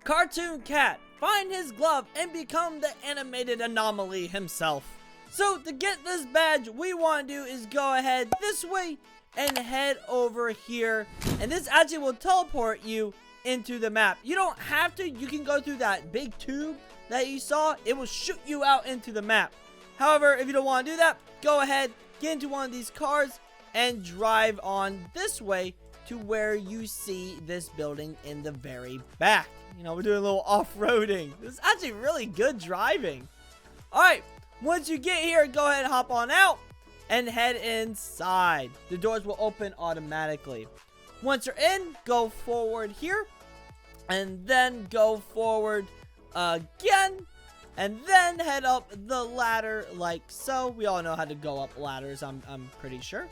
Cartoon Cat, find his glove and become the animated anomaly himself. So to get this badge, we want to do is go ahead this way and head over here. And this actually will teleport you into the map. You don't have to. You can go through that big tube that you saw. It will shoot you out into the map. However, if you don't want to do that, go ahead, get into one of these cars and drive on this way to where you see this building in the very back. You know, we're doing a little off-roading. This is actually really good driving. Alright, once you get here, go ahead and hop on out and head inside. The doors will open automatically. Once you're in, go forward here. And then go forward again. And then head up the ladder like so. We all know how to go up ladders, I'm pretty sure.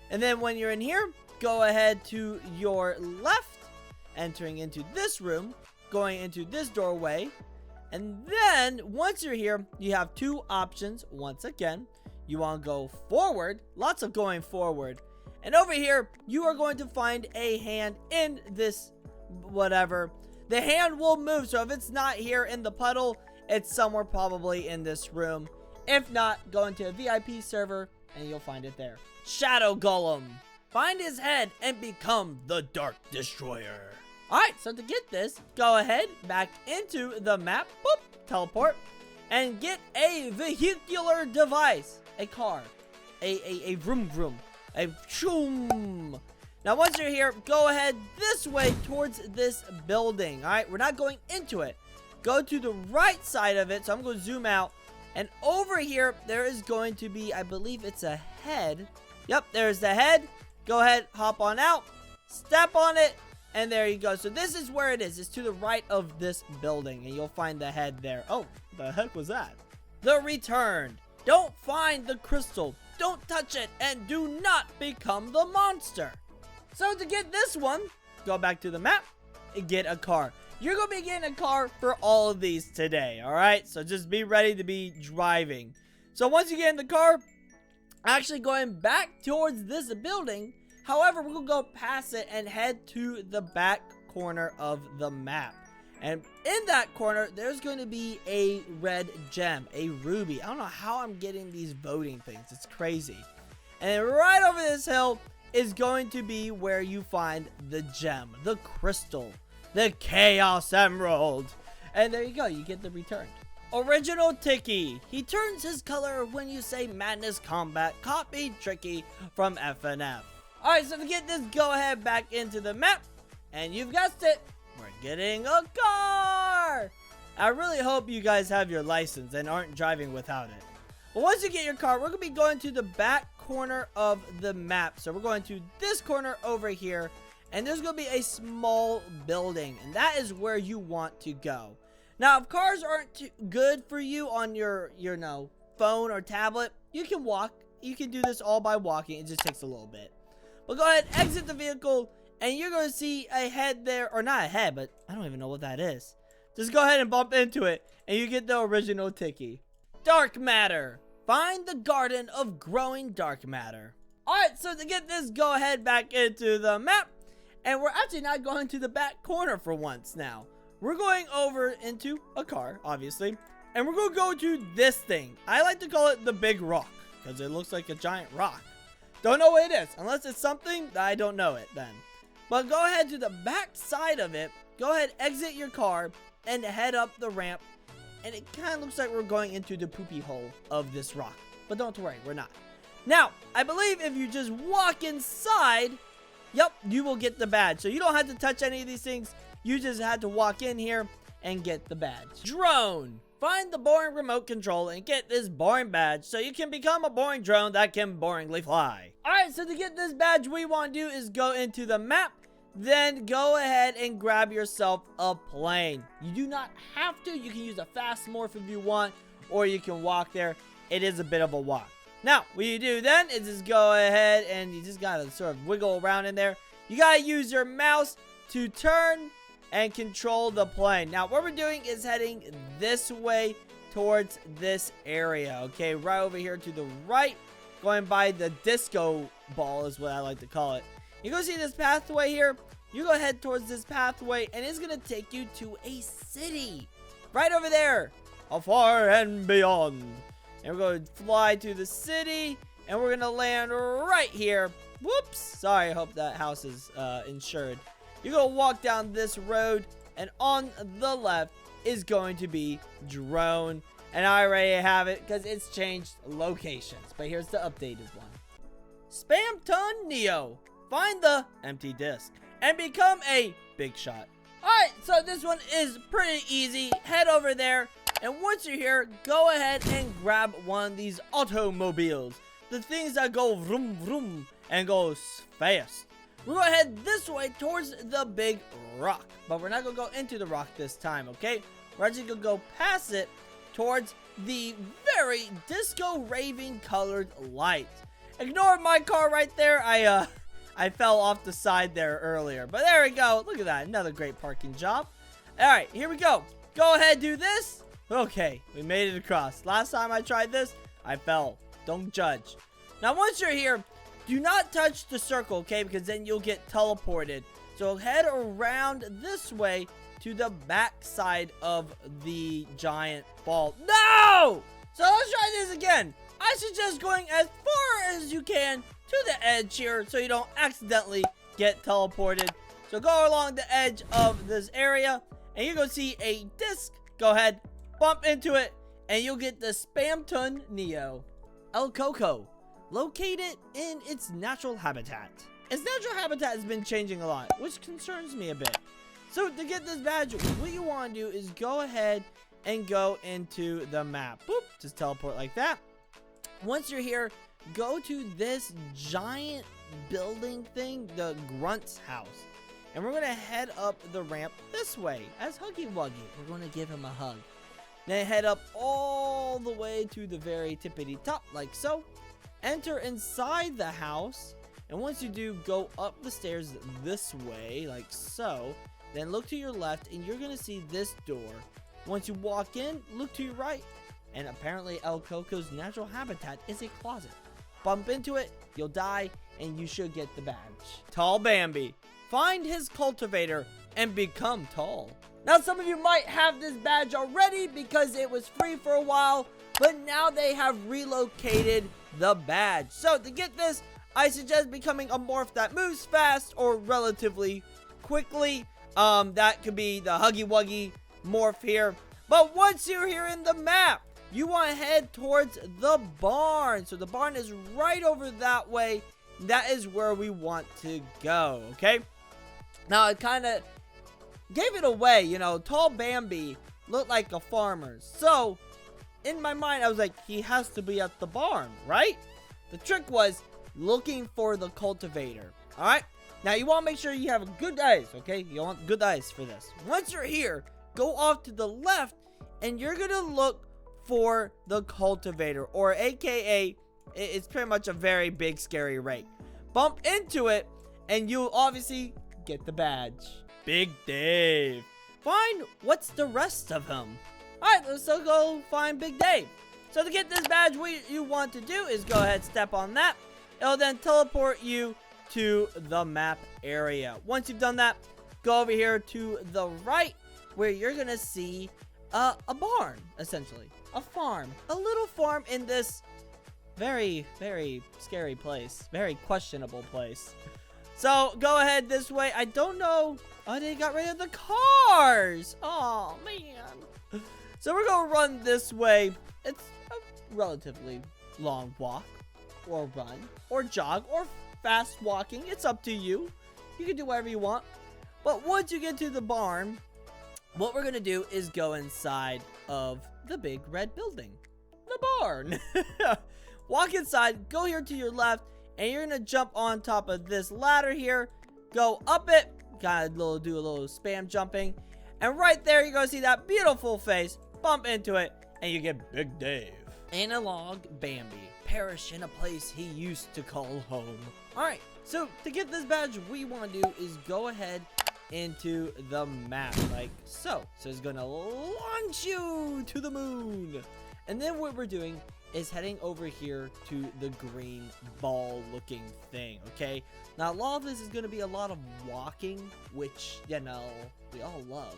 And then when you're in here, go ahead to your left, entering into this room, going into this doorway. And then once you're here, you have two options. Once again, you want to go forward, lots of going forward. And over here, you are going to find a hand in this whatever. The hand will move, so if it's not here in the puddle, it's somewhere probably in this room. If not, go into a VIP server and you'll find it there. Shadow Golem. Find his head and become the Dark Destroyer. Alright, so to get this, go ahead, back into the map, boop, teleport, and get a vehicular device. A car. A vroom vroom. A choom. Now once you're here, go ahead this way towards this building. Alright, we're not going into it. Go to the right side of it, so I'm going to zoom out. And over here, there is going to be, I believe it's a head. Yep, there's the head. Go ahead, hop on out, step on it, and there you go. So this is where it is. It's to the right of this building, and you'll find the head there. Oh, the heck was that? The Returned. Don't find the crystal, don't touch it, and do not become the monster. So to get this one, go back to the map and get a car. You're going to be getting a car for all of these today, alright? So just be ready to be driving. So once you get in the car, actually going back towards this building, however, we'll go past it and head to the back corner of the map. And in that corner, there's going to be a red gem, a ruby. I don't know how I'm getting these voting things. It's crazy. And right over this hill is going to be where you find the gem, the crystal, the Chaos Emerald. And there you go. You get the Returned. Original TIKY. He turns his color when you say Madness Combat. Copy Tricky from FNF. Alright, so to get this, go ahead back into the map. And you've guessed it. We're getting a car. I really hope you guys have your license and aren't driving without it. But once you get your car, we're going to be going to the back corner of the map. So we're going to this corner over here. And there's going to be a small building. And that is where you want to go. Now, if cars aren't too good for you on your phone or tablet, you can walk. You can do this all by walking. It just takes a little bit. But go ahead, exit the vehicle, and you're going to see a head there. Or not a head, but I don't even know what that is. Just go ahead and bump into it, and you get the original TIKY. Dark Matter. Find the garden of growing dark matter. Alright, so to get this, go ahead back into the map. And we're actually not going to the back corner for once now. We're going over into a car, obviously. And we're going to go to this thing. I like to call it the big rock, because it looks like a giant rock. Don't know what it is, unless it's something that I don't know it then. But go ahead to the back side of it. Go ahead, exit your car, and head up the ramp. And it kind of looks like we're going into the poopy hole of this rock. But don't worry, we're not. Now, I believe if you just walk inside, yep, you will get the badge. So you don't have to touch any of these things. You just had to walk in here and get the badge. Drone. Find the boring remote control and get this boring badge so you can become a boring drone that can boringly fly. Alright, so to get this badge, what you want to do is go into the map. Then go ahead and grab yourself a plane. You do not have to. You can use a fast morph if you want, or you can walk there. It is a bit of a walk. Now, what you do then is just go ahead and you just gotta sort of wiggle around in there. You gotta use your mouse to turn and control the plane. Now, what we're doing is heading this way towards this area, okay? Right over here to the right, going by the disco ball is what I like to call it. You go see this pathway here. you go ahead towards this pathway, and it's gonna take you to a city. Right over there. Afar and beyond. And we're going to fly to the city, and we're going to land right here. Whoops. Sorry, I hope that house is insured. You're going to walk down this road, and on the left is going to be drone. And I already have it because it's changed locations. But here's the updated one. Spamton Neo. Find the empty disc and become a big shot. Alright, so this one is pretty easy. Head over there, and once you're here, go ahead and grab one of these automobiles. The things that go vroom vroom and go fast. We're going to head this way towards the big rock. But we're not going to go into the rock this time, okay? We're actually going to go past it towards the very disco raving colored light. Ignore my car right there. I fell off the side there earlier. But there we go. Look at that. Another great parking job. Alright, here we go. Go ahead, do this. Okay, we made it across. Last time I tried this, I fell. Don't judge. Now, once you're here, do not touch the circle, okay? Because then you'll get teleported. So head around this way to the back side of the giant ball. No! So let's try this again. I suggest going as far as you can to the edge here so you don't accidentally get teleported. So go along the edge of this area, and you're going to see a disc. Go ahead, bump into it, and you'll get the Spamton Neo. El Coco, located in its natural habitat. Its natural habitat has been changing a lot, which concerns me a bit. So to get this badge, what you want to do is go ahead and go into the map. Boop, just teleport like that. Once you're here, go to this giant building thing, the Grunt's house. And we're going to head up the ramp this way as Huggy Wuggy. We're going to give him a hug. Then head up all the way to the very tippity top, like so. Enter inside the house. And once you do, go up the stairs this way, like so. Then look to your left, and you're going to see this door. Once you walk in, look to your right. And apparently El Coco's natural habitat is a closet. Bump into it, you'll die, and you should get the badge. Tall Bambi. Find his cultivator and become tall. Now, some of you might have this badge already because it was free for a while, but now they have relocated the badge. So to get this, I suggest becoming a morph that moves fast or relatively quickly. That could be the Huggy Wuggy morph here. But once you're here in the map, you want to head towards the barn. So the barn is right over that way. That is where we want to go, okay? Now, I kind of gave it away, you know. Tall Bambi looked like a farmer. So, in my mind, I was like, he has to be at the barn, right? The trick was looking for the cultivator, all right? Now, you want to make sure you have good eyes, okay? You want good eyes for this. Once you're here, go off to the left, and you're going to look for the cultivator, or AKA, it's pretty much a very big, scary rake. Bump into it, and you'll obviously get the badge. Big Dave. Find what's the rest of him. Alright, let's go find Big Dave. So to get this badge, what you want to do is go ahead, step on that. It'll then teleport you to the map area. Once you've done that, go over here to the right, where you're gonna see a barn, essentially. A farm. A little farm in this very, very scary place. Very questionable place. So, go ahead this way. I don't know. Oh, they got rid of the cars. Oh, man. So, we're going to run this way. It's a relatively long walk. Or run. Or jog. Or fast walking. It's up to you. You can do whatever you want. But once you get to the barn, what we're going to do is go inside of the big red building. The barn. Walk inside. Go here to your left. And you're going to jump on top of this ladder here. Go up it. Gotta do a little spam jumping. And right there, you're going to see that beautiful face. Bump into it. And you get Big Dave. Analog Bambi. Perish in a place he used to call home. Alright, so to get this badge, what you want to do is go ahead into the map, like so. So it's going to launch you to the moon. And then what we're doing is heading over here to the green ball looking thing, okay? Now, a lot of this is going to be a lot of walking, which, you know, we all love.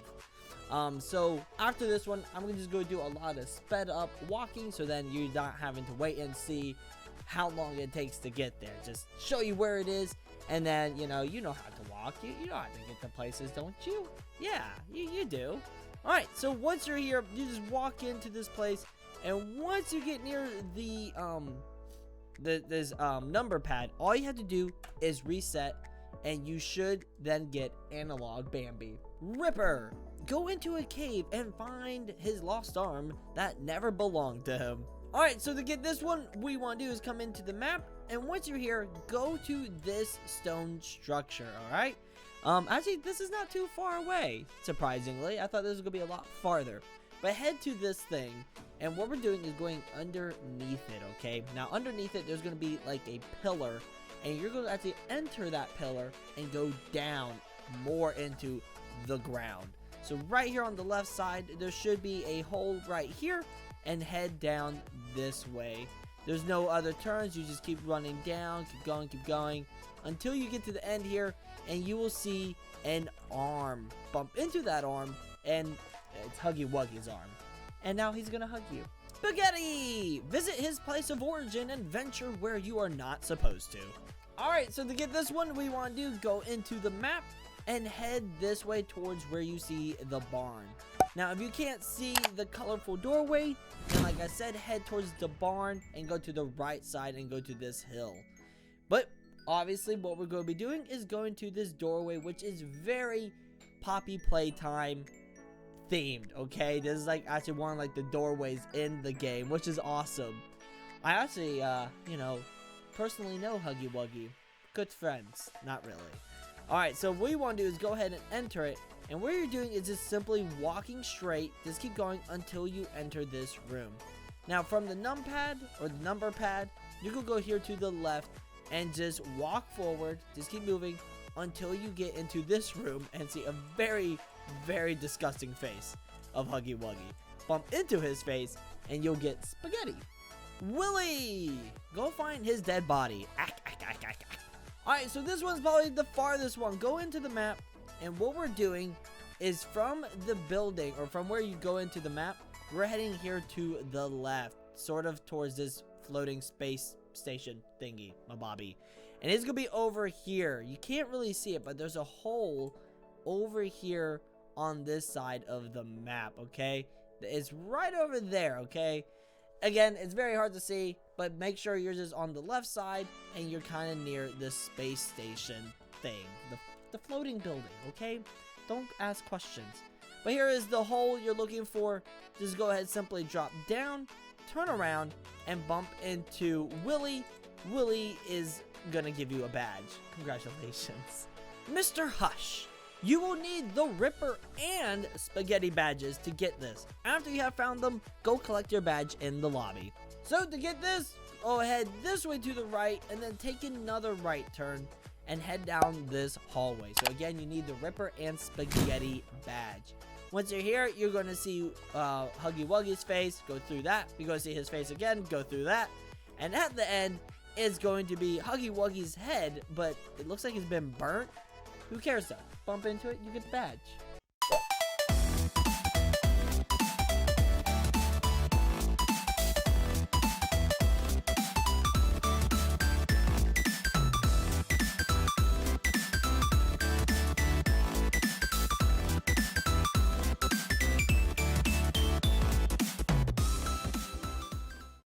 So after this one, I'm just going to do a lot of sped up walking, so then you're not having to wait and see how long it takes to get there. Just show you where it is, and then, you know how to walk. You know how to get to places, don't you? Yeah, you do. Alright, so once you're here, you just walk into this place, and once you get near the number pad, all you have to do is reset, and you should then get analog Bambi. Ripper! Go into a cave and find his lost arm that never belonged to him. Alright, so to get this one, what you want to do is come into the map, and once you're here, go to this stone structure, alright? Actually, this is not too far away, surprisingly. I thought this was going to be a lot farther. But head to this thing, and what we're doing is going underneath it, okay? Now, underneath it, there's going to be like a pillar, and you're going to actually enter that pillar and go down more into the ground. So right here on the left side, there should be a hole right here, and head down this way. There's no other turns. You just keep running down, keep going, until you get to the end here, and you will see an arm. Bump into that arm, and it's Huggy Wuggy's arm. And now he's gonna hug you. Spaghetti! Visit his place of origin and venture where you are not supposed to. Alright, so to get this one, we want to do, go into the map and head this way towards where you see the barn. Now, if you can't see the colorful doorway, then like I said, head towards the barn and go to the right side and go to this hill. But obviously, what we're going to be doing is going to this doorway, which is very Poppy Playtime themed, okay? This is like actually one of like the doorways in the game, which is awesome. I actually, personally know Huggy Wuggy. Good friends. Not really. Alright, so what you want to do is go ahead and enter it. And what you're doing is just simply walking straight. Just keep going until you enter this room. Now, from the numpad, or the number pad, you can go here to the left and just walk forward. Just keep moving until you get into this room and see a very, very disgusting face of Huggy Wuggy. Bump into his face and you'll get spaghetti. Willy! Go find his dead body. Alright, so this one's probably the farthest one. Go into the map, and what we're doing is from the building, or from where you go into the map, we're heading here to the left, sort of towards this floating space station thingy, my bobby. And it's gonna be over here. You can't really see it, but there's a hole over here on this side of the map, okay? It's right over there, okay? Again, it's very hard to see, but make sure you're just on the left side and you're kind of near the space station thing, the floating building, okay? Don't ask questions. But here is the hole you're looking for. Just go ahead, simply drop down, turn around, and bump into Willy. Willy is gonna give you a badge. Congratulations. Mr. Hush. You will need the Ripper and Spaghetti badges to get this. After you have found them, go collect your badge in the lobby. So to get this, go ahead this way to the right and then take another right turn and head down this hallway. So again, you need the Ripper and Spaghetti badge. Once you're here, you're going to see Huggy Wuggy's face. Go through that. You're going to see his face again. Go through that. And at the end is going to be Huggy Wuggy's head, but it looks like it's been burnt. Who cares though? Bump into it, you get the badge.